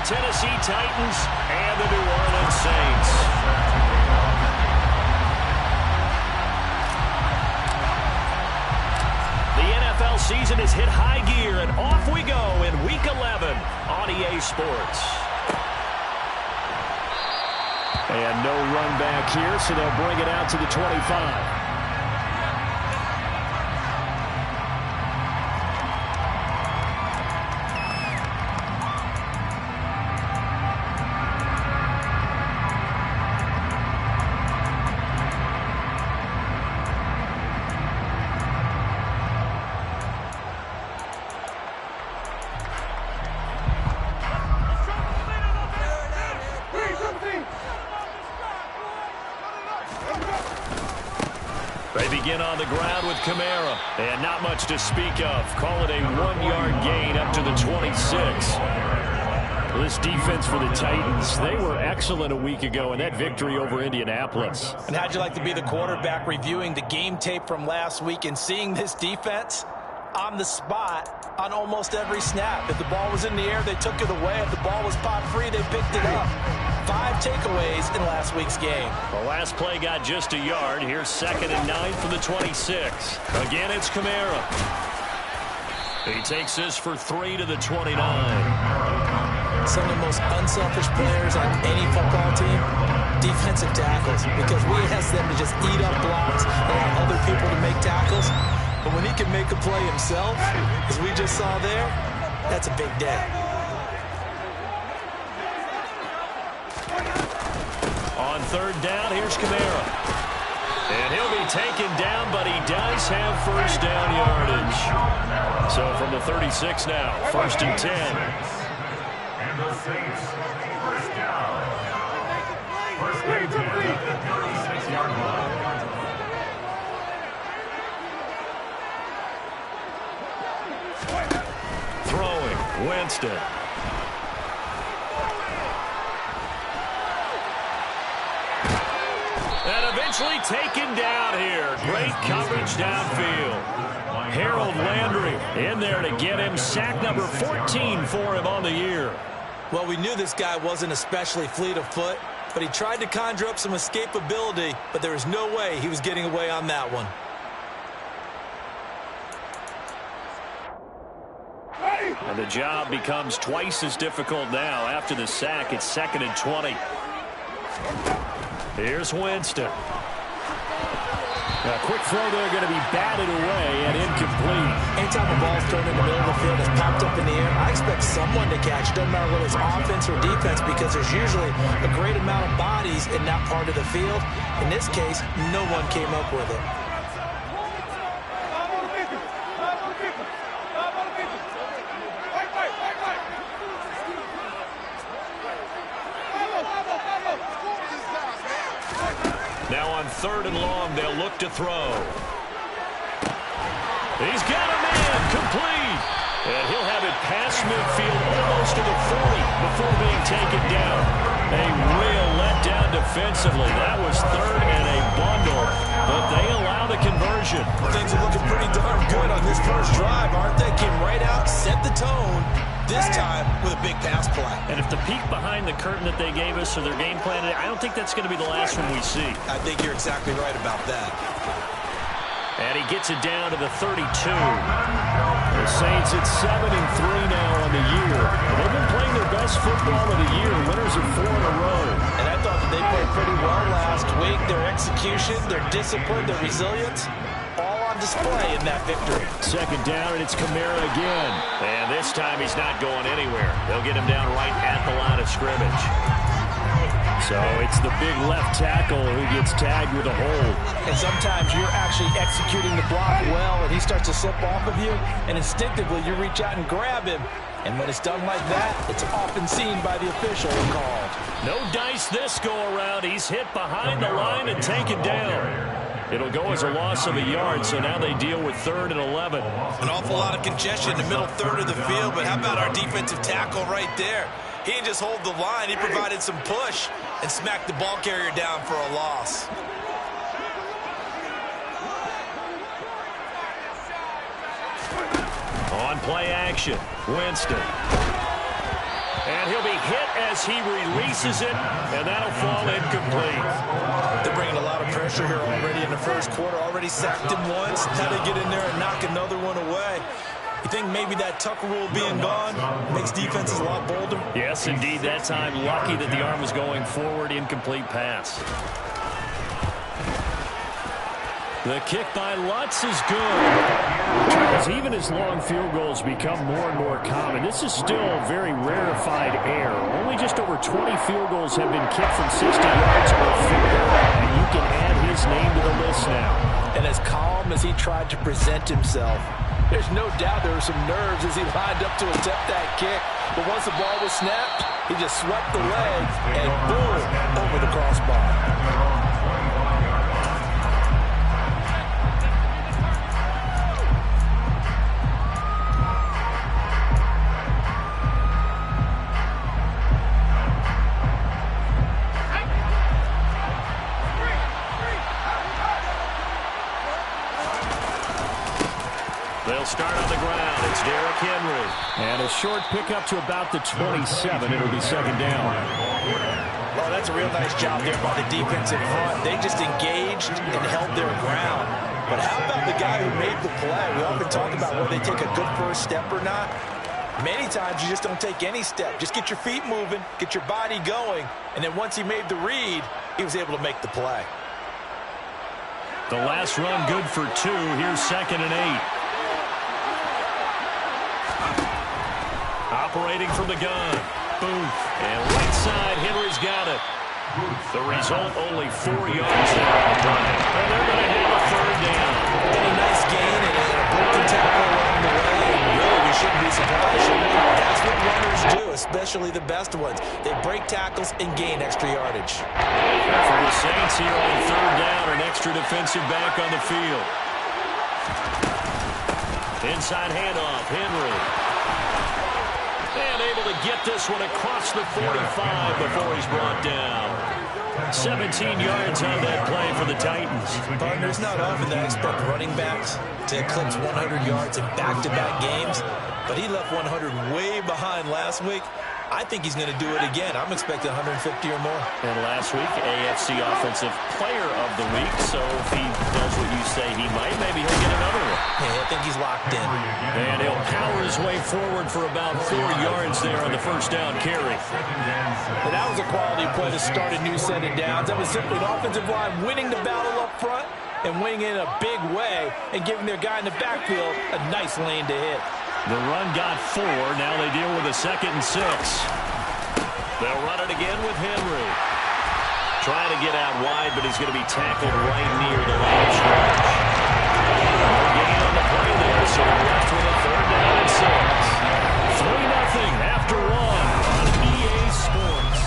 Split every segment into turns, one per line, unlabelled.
Tennessee Titans and the New Orleans Saints. The NFL season has hit high gear, and off we go in Week 11 on EA Sports. And no run back here, so they'll bring it out to the 25. They begin on the ground with Kamara, and not much to speak of. Call it a 1-yard gain up to the 26. This defense for the Titans, they were excellent a week ago in that victory over Indianapolis.
And how'd you like to be the quarterback reviewing the game tape from last week and seeing this defense on the spot on almost every snap? If the ball was in the air, they took it away. If the ball was pop free, they picked it up. 5 takeaways in last week's game.
The last play got just a yard. Here's 2nd and 9 from the 26. Again, it's Kamara. He takes this for 3 to the 29.
Some of the most unselfish players on any football team, defensive tackles, because we ask them to just eat up blocks and allow other people to make tackles. But when he can make a play himself, as we just saw there, that's a big day.
On 3rd down, here's Kamara. And he'll be taken down, but he does have first down yardage. So from the 36 now, 1st and 10.
And the Saints, first down. First and 10 at the 36-yard line.
Throwing, Winston. And eventually taken down here. Great coverage downfield. Harold Landry in there to get him. Sack number 14 for him on the year.
Well, we knew this guy wasn't especially fleet of foot, but he tried to conjure up some escapability, but there was no way he was getting away on that one.
And the job becomes twice as difficult now. After the sack, it's 2nd and 20. Here's Winston. A quick throw there, going to be batted away and incomplete.
Anytime a ball's thrown in the middle of the field that's popped up in the air, I expect someone to catch. Doesn't matter whether it's offense or defense, because there's usually a great amount of bodies in that part of the field. In this case, no one came up with it.
Now on 3rd and long, they'll look to throw. He's got a man, complete. And he'll have it past midfield, almost to the 40 before being taken down. A real letdown defensively. That was 3rd and a bundle, but they allow the conversion.
Things are looking pretty darn good on this first drive, aren't they? Came right out, set the tone, this time with a big pass play.
And if the peek behind the curtain that they gave us or their game plan, I don't think that's going to be the last one we see.
I think you're exactly right about that.
And he gets it down to the 32. The Saints at 7-3 now on the year. They've been playing their best football of the year. Winners of 4 in a row.
And I thought that they played pretty well last week. Their execution, their discipline, their resilience, all on display in that victory.
2nd down, and it's Kamara again. And this time he's not going anywhere. They'll get him down right at the line of scrimmage. So it's the big left tackle who gets tagged with a hold.
And sometimes you're actually executing the block well, and he starts to slip off of you, and instinctively you reach out and grab him. And when it's done like that, it's often seen by the official and called.
No dice this go-around. He's hit behind the line and taken down. It'll go as a loss of a yard, so now they deal with 3rd and 11.
An awful lot of congestion in the middle third of the field, but how about our defensive tackle right there? He didn't just hold the line, he provided some push and smacked the ball carrier down for a loss. On
play action. Winston. And he'll be hit as he releases it, and that'll fall incomplete.
They're bringing a lot of pressure here already in the first quarter. Already sacked him once. Had to get in there and knock another one away. You think maybe that Tucker rule being gone makes defenses a lot bolder?
Yes, indeed. That time, lucky that the arm was going forward. Incomplete pass. The kick by Lutz is good. As even as long field goals become more and more common, this is still very rarefied air. Only just over 20 field goals have been kicked from 60 yards or fewer, and you can add his name to the list now.
And as calm as he tried to present himself, there's no doubt there were some nerves as he lined up to attempt that kick. But once the ball was snapped, he just swept the leg and boom, over the crossbar.
They'll start on the ground. It's Derrick Henry. And a short pickup to about the 27. It'll be second down.
Well, that's a real nice job there by the defensive front. They just engaged and held their ground. But how about the guy who made the play? We often talk about whether they take a good first step or not. Many times you just don't take any step. Just get your feet moving, get your body going, and then once he made the read, he was able to make the play.
The last run good for 2. Here's 2nd and 8. Operating from the gun. Booth. And right side, Henry's got it. The result, only 4 yards there on the play. And they're going to have a third down.
And a nice gain and a broken tackle along the way. Really, we shouldn't be surprised, should we? That's what runners do, especially the best ones. They break tackles and gain extra yardage.
For the Saints here on third down, an extra defensive back on the field. Inside handoff, Henry. And able to get this one across the 45 before he's brought down. 17 yards on that play for the Titans.
Partner, it's not often that I expect running backs to eclipse 100 yards in back-to-back games, but he left 100 way behind last week. I think he's going to do it again. I'm expecting 150 or more.
And last week, AFC Offensive Player of the Week. So if he does what you say he might, maybe he'll get another one.
Yeah, I think he's locked in.
And he'll power his way forward for about 4 yards there on the first down carry.
Well, that was a quality play to start a new set of downs. That was simply an offensive line winning the battle up front and winning in a big way and giving their guy in the backfield a nice lane to hit.
The run got 4. Now they deal with a 2nd and 6. They'll run it again with Henry. Trying to get out wide, but he's going to be tackled right near the line of scrimmage. No gain on the play there, so we're left with a 3rd down and 6. 3-0 after 1 on EA Sports.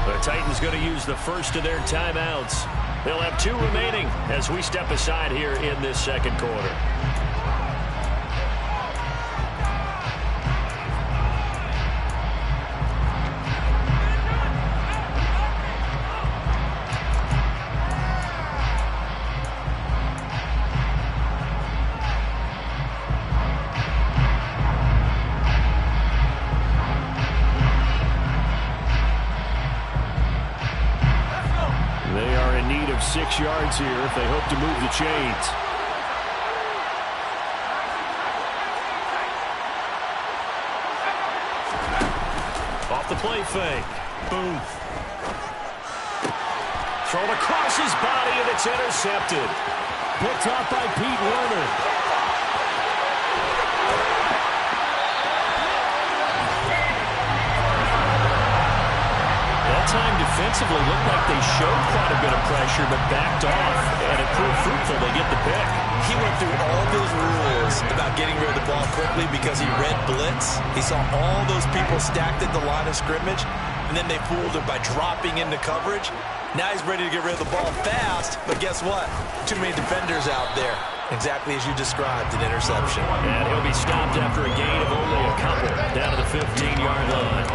The Titans going to use the first of their timeouts. They'll have 2 remaining as we step aside here in this second quarter. They are in need of 6 yards here if they hope to move the chains. Off the play fake. Booth. Thrown across his body and it's intercepted. Picked off by Pete Werner. Time defensively looked like they showed quite a bit of pressure but backed off, and it proved fruitful. They get the pick.
He went through all those rules about getting rid of the ball quickly because he read blitz. He saw all those people stacked at the line of scrimmage, and then they fooled him by dropping into coverage. Now he's ready to get rid of the ball fast, but guess what? Too many defenders out there. Exactly as you described, an interception.
And he'll be stopped after a gain of only a couple down to the 15-yard line.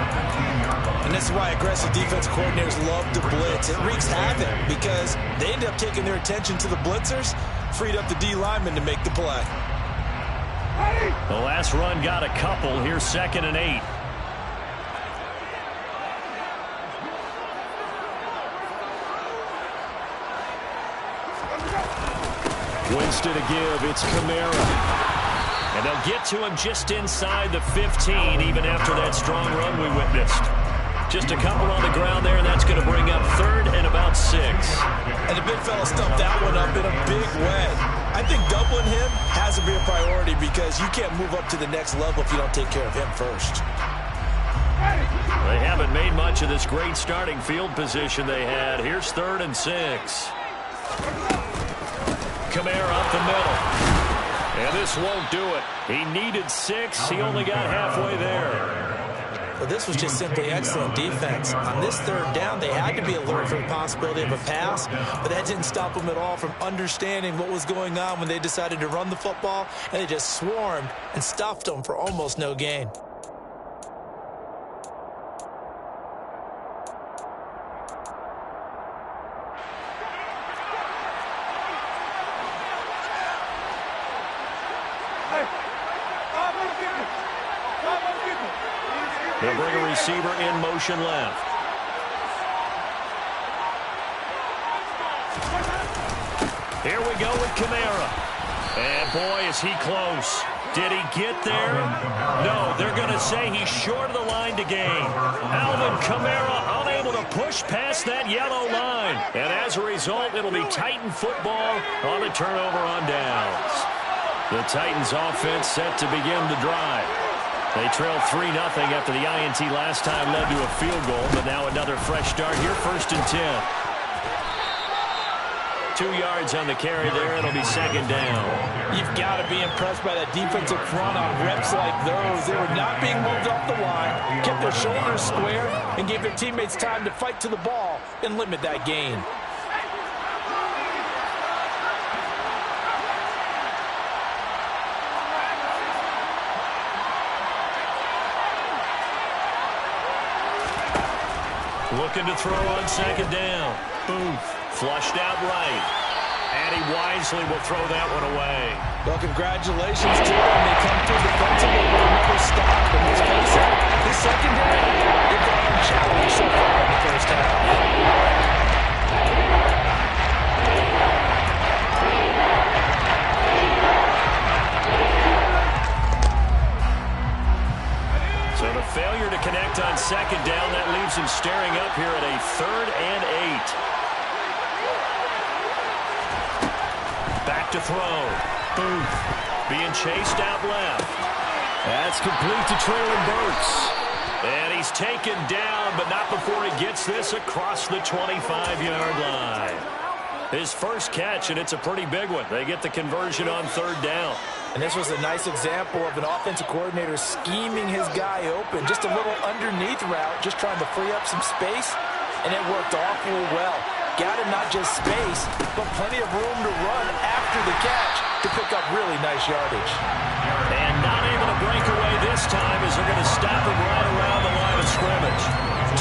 And this is why aggressive defensive coordinators love to blitz. It wreaks havoc because they end up taking their attention to the blitzers, freed up the D lineman to make the play.
The last run got a couple. Here's 2nd and 8. Winston to give. It's Kamara. And they'll get to him just inside the 15, even after that strong run we witnessed. Just a couple on the ground there, and that's going to bring up 3rd and about 6.
And the big fella stumped that one up in a big way. I think doubling him has to be a priority because you can't move up to the next level if you don't take care of him first.
They haven't made much of this great starting field position they had. Here's 3rd and 6. Kamara up the middle. And this won't do it. He needed 6. He only got halfway there.
Well, this was just simply excellent defense. On this 3rd down, they had to be alert for the possibility of a pass, but that didn't stop them at all from understanding what was going on when they decided to run the football, and they just swarmed and stuffed them for almost no gain.
They'll bring a receiver in motion left. Here we go with Kamara. And boy, is he close. Did he get there? No, they're going to say he's short of the line to gain. Alvin Kamara unable to push past that yellow line. And as a result, it'll be Titan football on the turnover on downs. The Titans offense set to begin the drive. They trailed 3-0 after the INT last time led to a field goal, but now another fresh start here, 1st and 10. 2 yards on the carry there. It'll be 2nd down.
You've got to be impressed by that defensive front on reps like those. They were not being moved off the line, kept their shoulders square, and gave their teammates time to fight to the ball and limit that gain.
Looking to throw on 2nd down. Booth flushed out right. And he wisely will throw that one away.
Well, congratulations to them. They come through defensively with another stop. But let's face it, this secondary, they've got unchallenged so far in the first half.
So the failure to connect on 2nd down, that leaves him staring up here at a 3rd and 8. Back to throw. Booth being chased out left. That's complete to Traylon Burks. And he's taken down, but not before he gets this across the 25-yard line. His first catch, and it's a pretty big one. They get the conversion on 3rd down.
And this was a nice example of an offensive coordinator scheming his guy open. Just a little underneath route, just trying to free up some space, and it worked awfully well. Got him not just space, but plenty of room to run after the catch to pick up really nice yardage.
And not able to break away this time as they're going to stop him right around the line of scrimmage.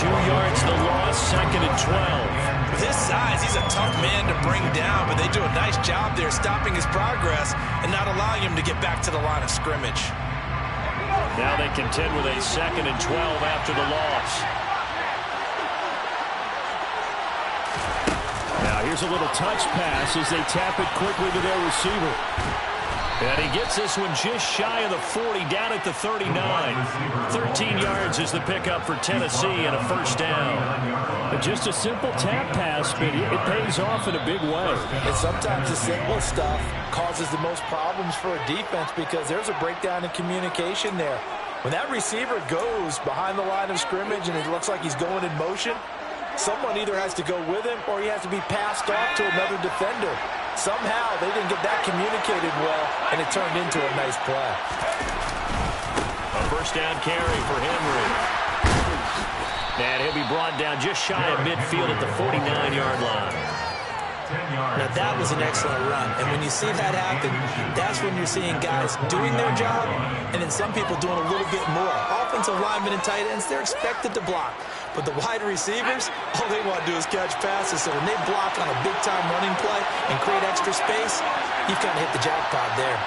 2 yards the loss, 2nd and 12.
With his size, he's a tough man to bring down, but they do a nice job there stopping his progress and not allowing him to get back to the line of scrimmage.
Now they contend with a 2nd and 12 after the loss. Now here's a little touch pass as they tap it quickly to their receiver. And he gets this one just shy of the 40, down at the 39. 13 yards is the pickup for Tennessee and a 1st down.
But just a simple tap pass, but it pays off in a big way.
And sometimes the simple stuff causes the most problems for a defense because there's a breakdown in communication there. When that receiver goes behind the line of scrimmage and it looks like he's going in motion, someone either has to go with him or he has to be passed off to another defender. Somehow they didn't get that communicated well, and it turned into a nice play.
A 1st down carry for Henry. And he'll be brought down just shy of midfield at the 49-yard line.
Now that was an excellent run, and when you see that happen, that's when you're seeing guys doing their job, and then some people doing a little bit more. Offensive linemen and tight ends, they're expected to block. But the wide receivers, all they want to do is catch passes. So when they block on a big-time running play and create extra space, you've kind of hit the jackpot there.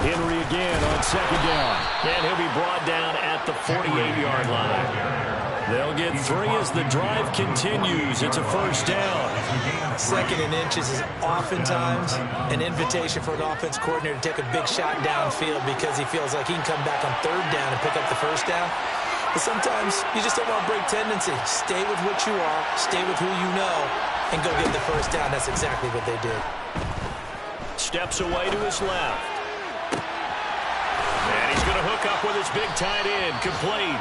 Henry again on second down. And he'll be brought down at the 48-yard line. They'll get 3 as the drive continues. It's a first down.
2nd and inches is oftentimes an invitation for an offense coordinator to take a big shot downfield because he feels like he can come back on 3rd down and pick up the first down. But sometimes you just don't want to break tendency. Stay with what you are, stay with who you know, and go get the first down. That's exactly what they did.
Steps away to his left. And he's going to hook up with his big tight end, complete.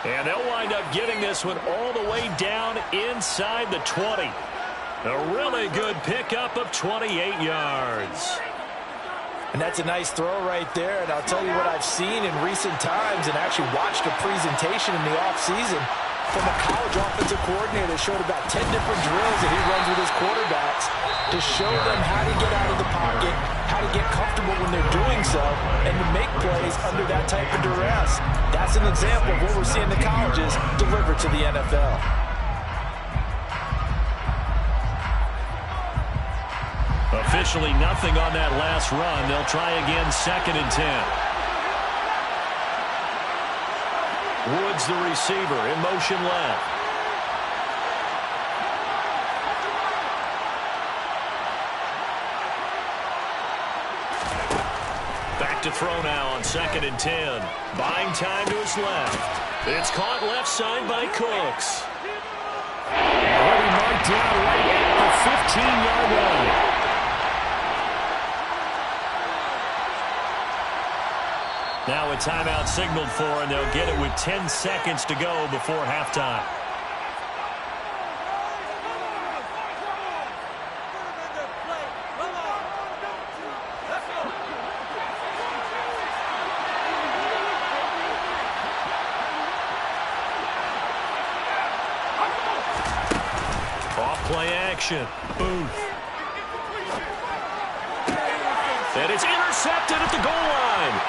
And they'll wind up getting this one all the way down inside the 20. A really good pickup of 28 yards.
And that's a nice throw right there. And I'll tell you what I've seen in recent times and actually watched a presentation in the offseason from a college offensive coordinator that showed about 10 different drills that he runs with his quarterbacks to show them how to get out of the pocket, how to get comfortable when they're doing so, and to make plays under that type of duress. That's an example of what we're seeing the colleges deliver to the NFL.
Officially nothing on that last run. They'll try again 2nd and 10. Woods, the receiver, in motion left. Back to throw now on 2nd and 10. Buying time to his left. It's caught left side by Cooks.
Already marked down right at the 15-yard line.
Now a timeout signaled for, and they'll get it with 10 seconds to go before halftime. Off-play action. Booth. And it's intercepted at the goal line.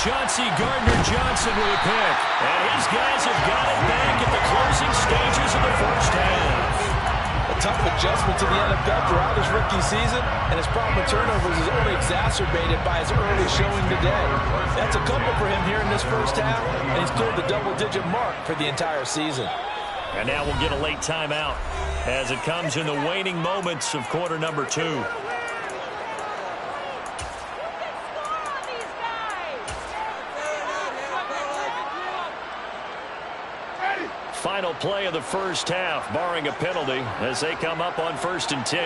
Chauncey Gardner-Johnson with a pick. And his guys have got it back at the closing stages of the first half.
A tough adjustment to the NFL throughout his rookie season, and his problem with turnovers is only exacerbated by his early showing today. That's a couple for him here in this first half, and he's cleared the double-digit mark for the entire season.
And now we'll get a late timeout as it comes in the waning moments of quarter number 2. Final play of the first half, barring a penalty, as they come up on 1st and 10.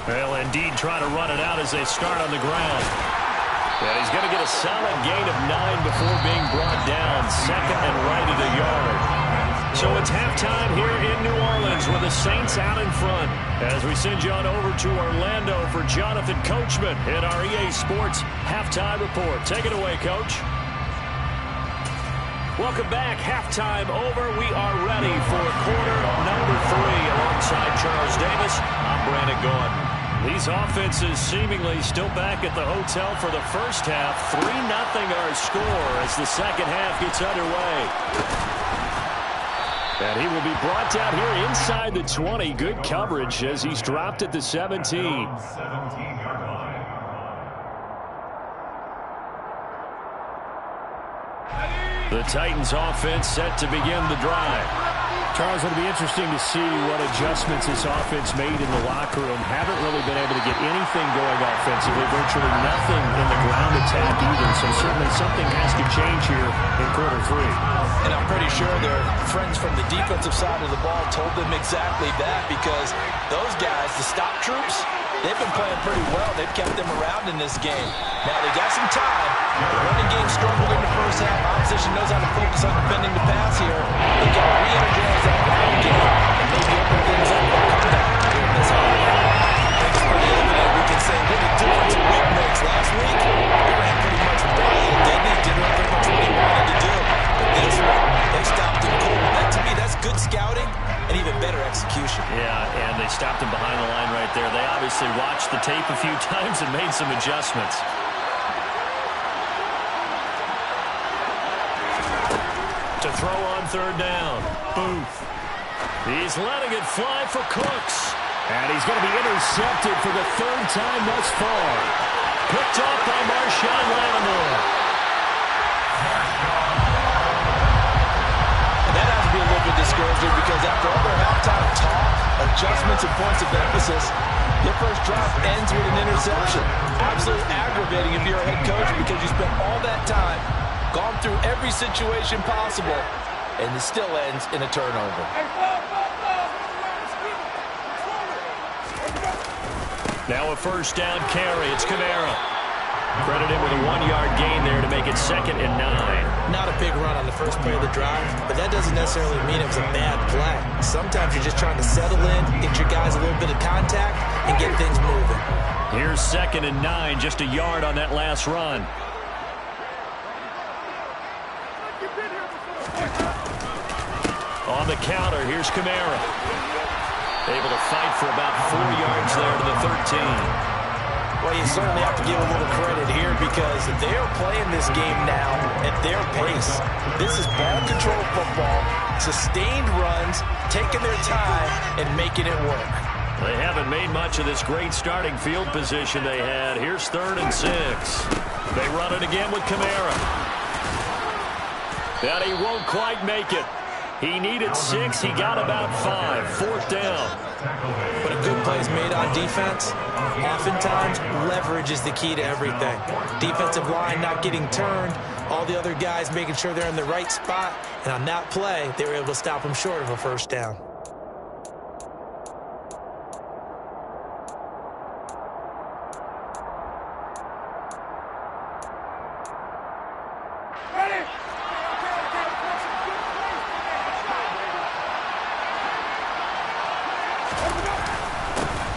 They'll indeed try to run it out as they start on the ground. And he's going to get a solid gain of 9 before being brought down, 2nd and right at a yard. So it's halftime here in New Orleans with the Saints out in front. As we send you on over to Orlando for Jonathan Coachman in our EA Sports Halftime Report. Take it away, Coach. Welcome back. Halftime over. We are ready for quarter number 3. Alongside Charles Davis, I'm Brandon Gaudin. These offenses seemingly still back at the hotel for the first half. 3-0 our score as the second half gets underway. And he will be brought down here inside the 20. Good coverage as he's dropped at the 17. The Titans offense set to begin the drive.
Charles, it'll be interesting to see what adjustments this offense made in the locker room. Haven't really been able to get anything going offensively, virtually nothing in the ground attack either. So certainly something has to change here in quarter 3.
And I'm pretty sure their friends from the defensive side of the ball told them exactly that, because those guys, the stop troops, they've been playing pretty well. They've kept them around in this game. Now they got some time. The running game struggled in the first half. Opposition knows how to focus on defending the pass here. They got to re-energize that running game and maybe open things up for comeback here in this half. I think it's pretty evident. We can say what a difference a week makes. Last week, they ran pretty much wild, didn't they? Didn't really pretty much what he wanted to do. But this one, they stopped him cold. That, to me, that's good scouting and even better execution.
Yeah, and they stopped him behind the line right there. They obviously watched the tape a few times and made some adjustments. To throw on 3rd down. Booth. He's letting it fly for Cooks.
And he's going to be intercepted for the 3rd time thus far.
Picked off by Marshawn Lattimore.
And that has to be a little bit discouraging because after all their halftime talk, adjustments and points of emphasis, their first drive ends with an interception. Absolutely aggravating if you're a head coach because you spent all that time, gone through every situation possible, and it still ends in a turnover.
Now a first down carry. It's Kamara. Credited with a 1-yard gain there to make it 2nd and 9.
Not a big run on the first play of the drive, but that doesn't necessarily mean it was a bad play. Sometimes you're just trying to settle in, get your guys a little bit of contact, and get things moving.
Here's 2nd and 9, just a yard on that last run. On the counter, here's Kamara. Able to fight for about 4 yards there to the 13.
Well, you certainly have to give a little credit here because they're playing this game now at their pace. This is ball control football, sustained runs, taking their time, and making it work.
They haven't made much of this great starting field position they had. Here's 3rd and 6. They run it again with Kamara. And he won't quite make it. He needed 6. He got about 5. 4th down.
But a good play is made on defense. Oftentimes, leverage is the key to everything. Defensive line not getting turned. All the other guys making sure they're in the right spot. And on that play, they were able to stop him short of a first down.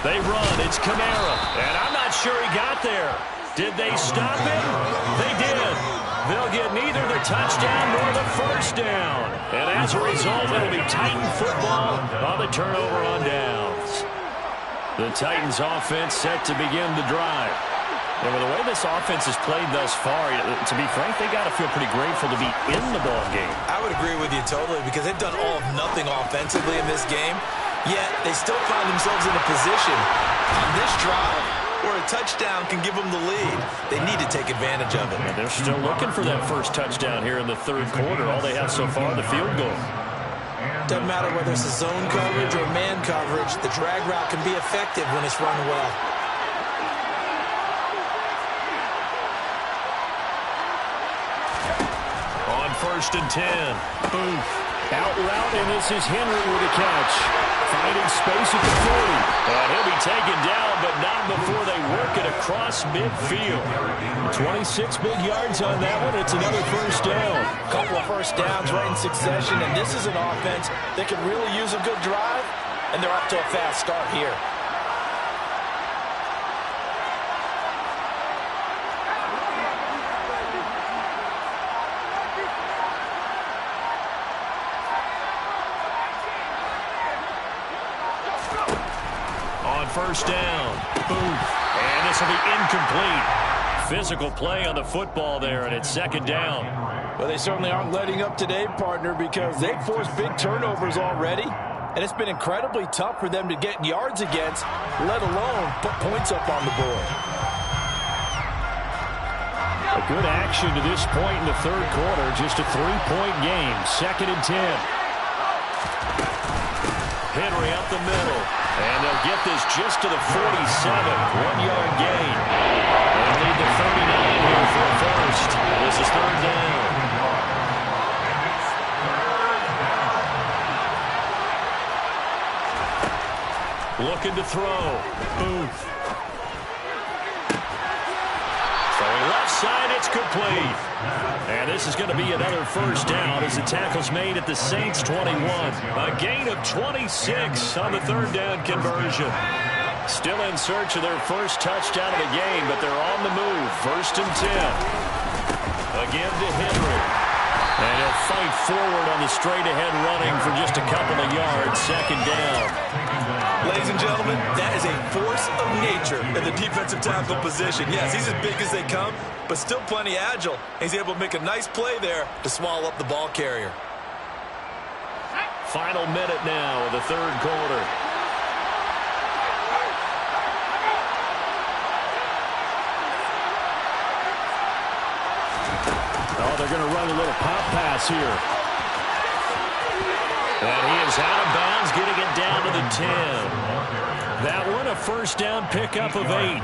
They run. It's Kamara. And I'm not sure he got there. Did they stop him? They did. They'll get neither the touchdown nor the first down. And as a result, it'll be Titan football on the turnover on downs. The Titans offense set to begin the drive. And with the way this offense has played thus far, to be frank, they got to feel pretty grateful to be in the ball game.
I would agree with you totally because they've done all of nothing offensively in this game. Yet, they still find themselves in a position on this drive where a touchdown can give them the lead. They need to take advantage of it.
And they're still looking for that first touchdown here in the 3rd quarter. All they have so far, the field goal.
Doesn't matter whether it's a zone coverage or man coverage, the drag route can be effective when it's run well.
On 1st and 10. Booth. Out route, and this is Henry with a catch. Finding space at the 40. And he'll be taken down, but not before they work it across midfield. 26 big yards on that one. It's another first down.
A couple of first downs right in succession, and this is an offense that could really use a good drive, and they're off to a fast start here.
First down. Booth. And this will be incomplete. Physical play on the football there, and it's 2nd down.
Well, they certainly aren't letting up today, partner, because they've forced big turnovers already, and it's been incredibly tough for them to get yards against, let alone put points up on the board.
A good action to this point in the 3rd quarter. Just a 3-point game. 2nd and 10. Henry up the middle. And they'll get this just to the 47. 1-yard gain. They'll lead the 39 here for a first. This is 3rd down. Looking to throw. Booth. Throwing left side, it's complete. And this is going to be another first down as the tackle's made at the Saints' 21. A gain of 26 on the 3rd down conversion. Still in search of their first touchdown of the game, but they're on the move. 1st and 10. Again to Henry. And he'll fight forward on the straight-ahead running for just a couple of yards. 2nd down.
Ladies and gentlemen, that is a force of nature in the defensive tackle position. Yes, he's as big as they come, but still plenty agile. He's able to make a nice play there to swallow up the ball carrier.
Final minute now of the 3rd quarter.
they're going to run a little pop pass here.
And he is out of bounds, getting it down to the 10. That one, a first down pickup of 8.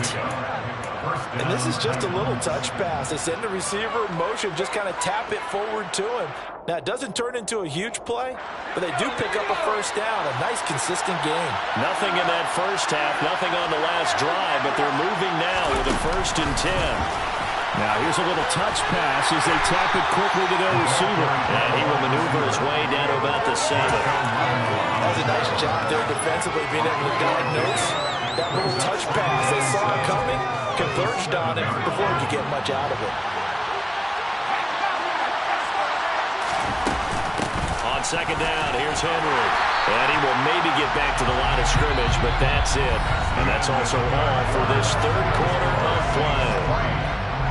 And this is just a little touch pass. They send the receiver in motion, just kind of tap it forward to him. Now, it doesn't turn into a huge play, but they do pick up a first down. A nice, consistent game.
Nothing in that first half, nothing on the last drive, but they're moving now with a 1st and 10.
Now here's a little touch pass as they tap it quickly to their receiver.
And he will maneuver his way down to about the 7.
That was a nice job there defensively, being able to diagnose that little touch pass. They saw it coming, converged on it before he could get much out of it.
On 2nd down, here's Henry. And he will maybe get back to the line of scrimmage, but that's it. And that's also all for this 3rd quarter of play.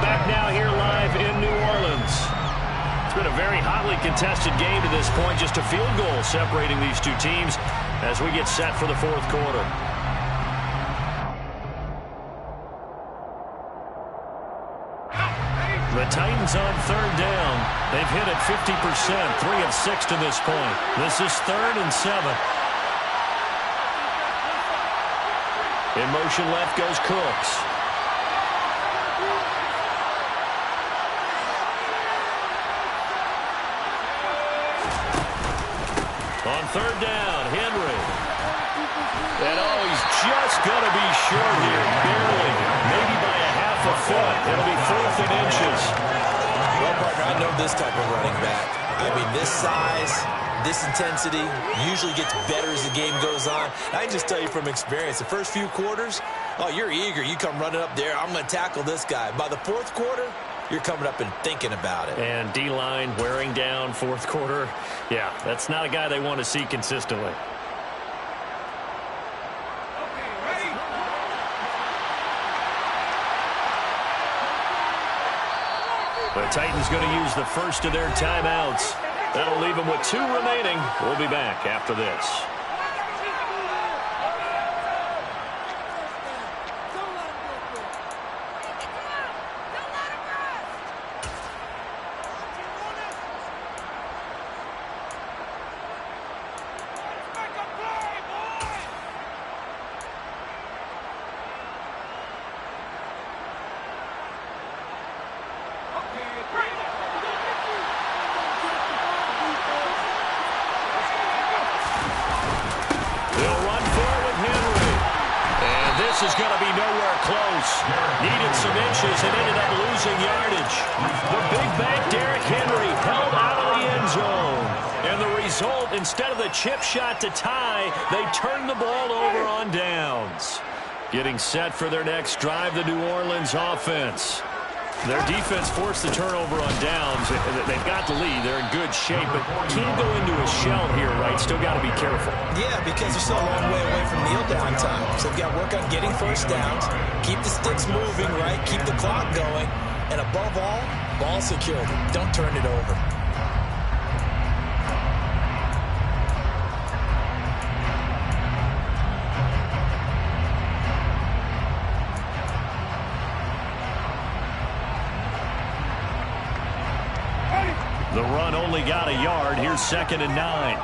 Back now here live in New Orleans. It's been a very hotly contested game to this point. Just a field goal separating these two teams as we get set for the 4th quarter. The Titans on 3rd down. They've hit it 50%, 3 of 6 to this point. This is 3rd and 7. In motion left goes Cooks. On 3rd down, Henry. And he's just going to be short here, barely. Maybe by a half a foot. It'll be 4th and inches.
Well, partner, I know this type of running back. I mean, this size, this intensity usually gets better as the game goes on. I can just tell you from experience, the first few quarters, you're eager. You come running up there, I'm going to tackle this guy. By the 4th quarter, you're coming up and thinking about it.
And D-line wearing down 4th quarter. Yeah, that's not a guy they want to see consistently. The Titans going to use the first of their timeouts. That'll leave them with 2 remaining. We'll be back after this. Is going to be nowhere close. Needed some inches and ended up losing yardage. The big back Derrick Henry held out of the end zone. And the result, instead of the chip shot to tie, they turned the ball over on downs. Getting set for their next drive, the New Orleans offense. Their defense forced the turnover on downs. They've got the lead. They're in good shape, but can't go into a shell here, right? Still got to be careful.
Yeah, because they're still a long way away from kneel down time. So they've got to work on getting first downs, keep the sticks moving, right? Keep the clock going. And above all, ball security. Don't turn it over.
The run only got a yard. Here's 2nd and 9.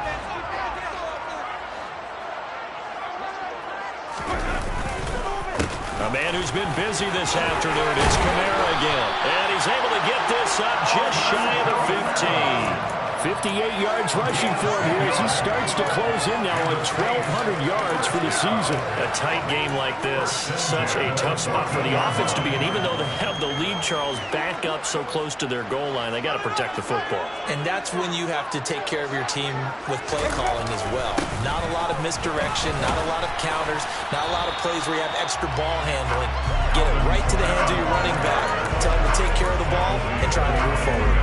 A man who's been busy this afternoon is Kamara again. And he's able to get this up just shy of the 15.
58 yards rushing for him here as he starts to close in now on 1,200 yards for the season.
A tight game like this, such a tough spot for the offense to be in. Even though they have the lead, Charles, back up so close to their goal line, they got to protect the football.
And that's when you have to take care of your team with play calling as well. Not a lot of misdirection, not a lot of counters, not a lot of plays where you have extra ball handling. Get it right to the hands of your running back, tell him to take care of the ball, and try to move forward.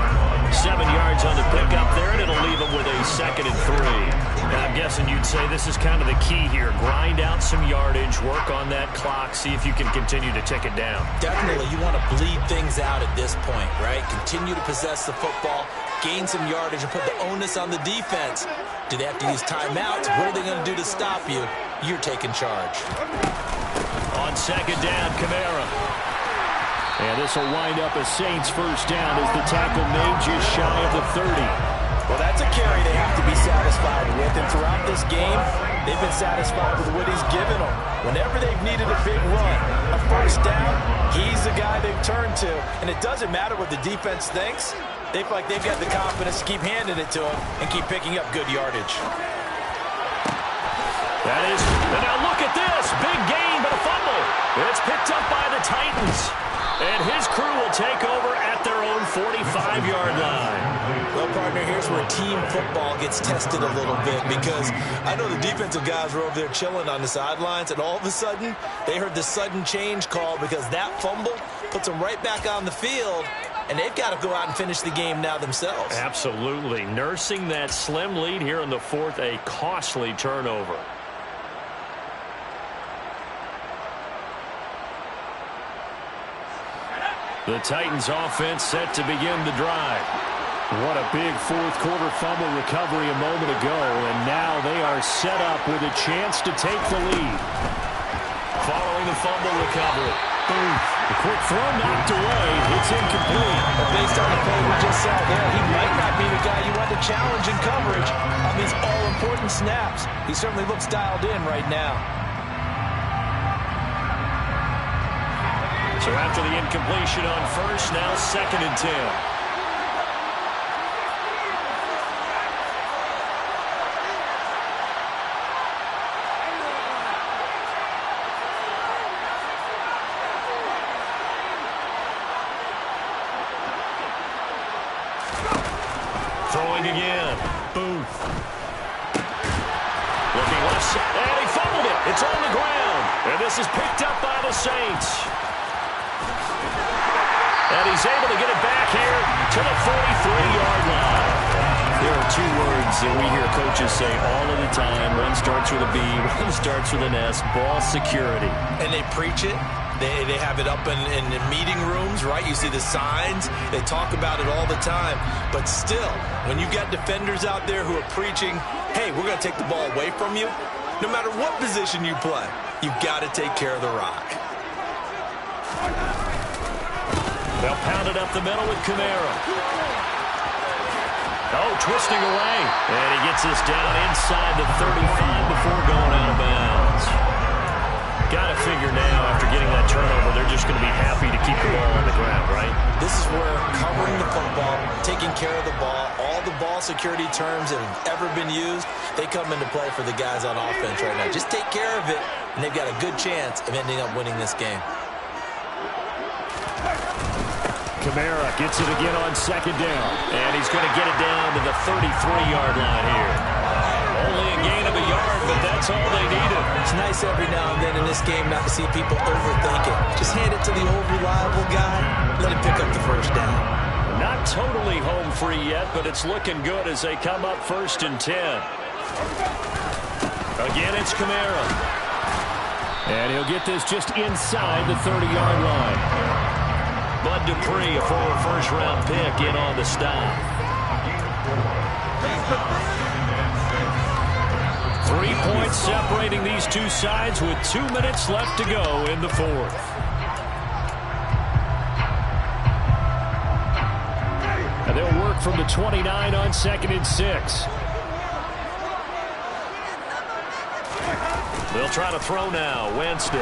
7 yards on the pickup there, and it'll leave them with a 2nd and 3. And I'm guessing you'd say this is kind of the key here. Grind out some yardage, work on that clock, see if you can continue to tick it down.
Definitely, you want to bleed things out at this point, right? Continue to possess the football, gain some yardage, and put the onus on the defense. Do they have to use timeouts? What are they going to do to stop you? You're taking charge.
On 2nd down, Kamara.
And this will wind up a Saints first down as the tackle made just shy of the 30.
Well, that's a carry they have to be satisfied with. And throughout this game, they've been satisfied with what he's given them. Whenever they've needed a big run, a first down, he's the guy they've turned to. And it doesn't matter what the defense thinks. They feel like they've got the confidence to keep handing it to him and keep picking up good yardage.
That is, and now look at this. Big gain, but a fumble. It's picked up by the Titans. And his crew will take over at their own 45-yard line.
Well, partner, here's where team football gets tested a little bit, because I know the defensive guys were over there chilling on the sidelines, and all of a sudden, they heard the sudden change call because that fumble puts them right back on the field, and they've got to go out and finish the game now themselves.
Absolutely. Nursing that slim lead here in the fourth, a costly turnover. The Titans offense set to begin the drive.
What a big fourth quarter fumble recovery a moment ago, and now they are set up with a chance to take the lead.
Following the fumble recovery.
Boom. The quick throw knocked away. It's incomplete.
But based on the play we just saw there, he might not be the guy you want to challenge in coverage on these all-important snaps. He certainly looks dialed in right now.
So after the incompletion on first, now 2nd and 10. Throwing again. Booth. Looking left side, and he fumbled it. It's on the ground. And this is picked up by the Saints. And he's able to get it back here to the 43-yard line. There are two words that we hear coaches say all of the time. One starts with a B, one starts with an S, ball security.
And they preach it. They have it up in the meeting rooms, right? You see the signs. They talk about it all the time. But still, when you got defenders out there who are preaching, hey, we're going to take the ball away from you, no matter what position you play, you've got to take care of the rock.
They'll pound it up the middle with Kamara. Oh, twisting away. And he gets this down inside the 35 before going out of bounds. Got to figure now, after getting that turnover, they're just going to be happy to keep the ball on the ground, right?
This is where covering the football, taking care of the ball, all the ball security terms that have ever been used, they come into play for the guys on offense right now. Just take care of it, and they've got a good chance of ending up winning this game.
Kamara gets it again on 2nd down.
And he's going to get it down to the 33-yard line here. Only a gain of a yard, but that's all they needed.
It's nice every now and then in this game not to see people overthink it. Just hand it to the old reliable guy. Let him pick up the first down.
Not totally home free yet, but it's looking good as they come up 1st and 10. Again, it's Kamara.
And he'll get this just inside the 30-yard line.
Bud Dupree, a former first-round pick, in on the stop. 3 points separating these two sides with 2 minutes left to go in the fourth.
And they'll work from the 29 on 2nd and 6.
They'll try to throw now. Winston.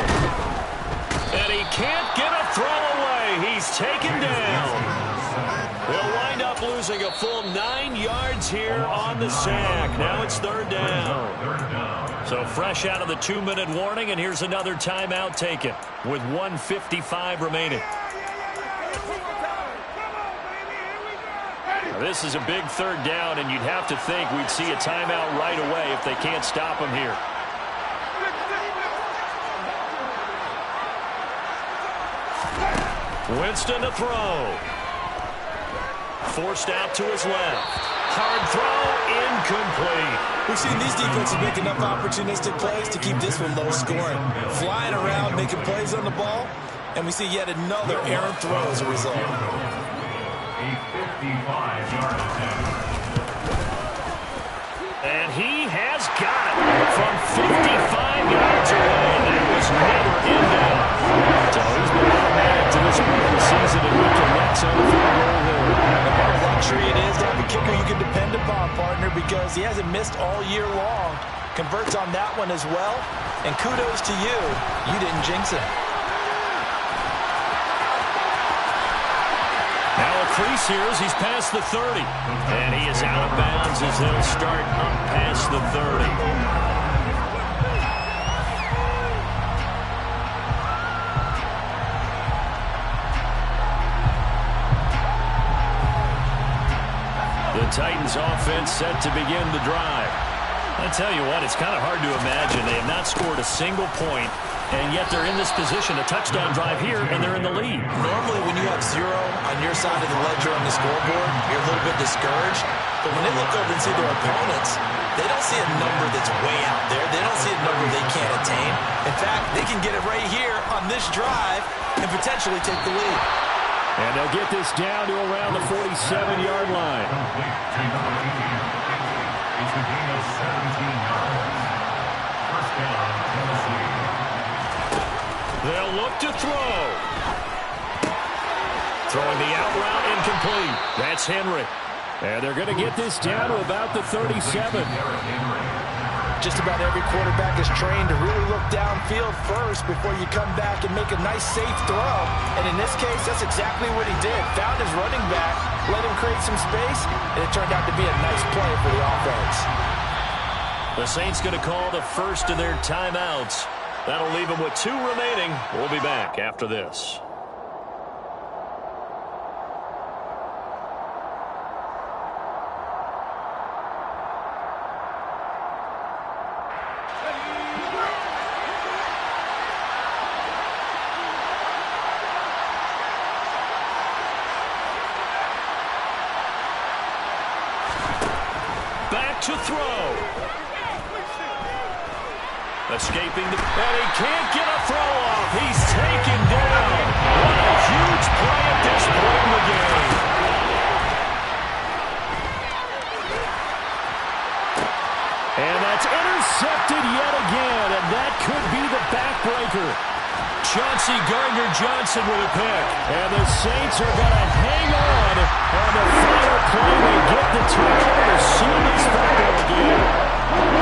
And he can't get a throw away. He's taken down. They'll wind up losing a full 9 yards here on the sack. Now it's 3rd down. So fresh out of the 2-minute warning, and here's another timeout taken with 1:55 remaining. Now, this is a big 3rd down, and you'd have to think we'd see a timeout right away if they can't stop him here. Winston to throw. Forced out to his left. Hard throw, incomplete.
We've seen these defenses make enough opportunistic plays to keep this one low scoring. Flying around, making plays on the ball, and we see yet another errant throw as a result.
A 55-yard attempt.
And he has got it from 55 yards away. That was never in doubt. So he's been automatic to this point of the
sees it and reconnects on the field goal there.
And what a luxury it is to have a kicker you can depend upon, partner, because he hasn't missed all year long. Converts on that one as well. And kudos to you. You didn't jinx it.
Now a crease here as he's past the 30. And he is out of bounds as they'll start up past the 30. The Titans offense set to begin the drive. I tell you what, it's kind of hard to imagine. They have not scored a single point, and yet they're in this position, a touchdown drive here, and they're in the lead.
Normally, when you have 0 on your side of the ledger on the scoreboard, you're a little bit discouraged. But when they look over and see their opponents, they don't see a number that's way out there. They don't see a number they can't attain. In fact, they can get it right here on this drive and potentially take the lead.
And they'll get this down to around the 47-yard line.
It's a gain of 17 yards. First down, Tennessee.
They'll look to throw. Throwing the out route incomplete. That's Henry.
And they're going to get this down to about the 37.
Just about every quarterback is trained to really look downfield first before you come back and make a nice, safe throw. And in this case, that's exactly what he did. Found his running back, let him create some space, and it turned out to be a nice play for the offense.
The Saints going to call the first of their timeouts. That'll leave them with 2 remaining. We'll be back after this. Back to throw. Escaping the... And he can't get a throw off. He's taken down. What a huge play at this point in the game.
And that's intercepted yet again, and that could be the backbreaker.
Chauncey Gardner-Johnson with a pick.
And the Saints are going to hang on the final play. They get the turnover to seal this football game.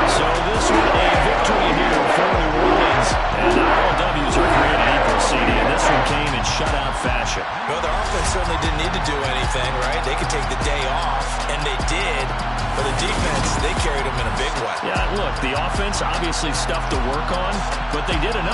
So this one a victory here for New Orleans. And the RLWs are created equal, CD, and this one came in shutout fashion.
Well, their offense certainly didn't need to do anything, right? They could take the day off, and they did. But the defense, they carried them in a big way.
Yeah, look, the offense obviously stuff to work on, but they did enough.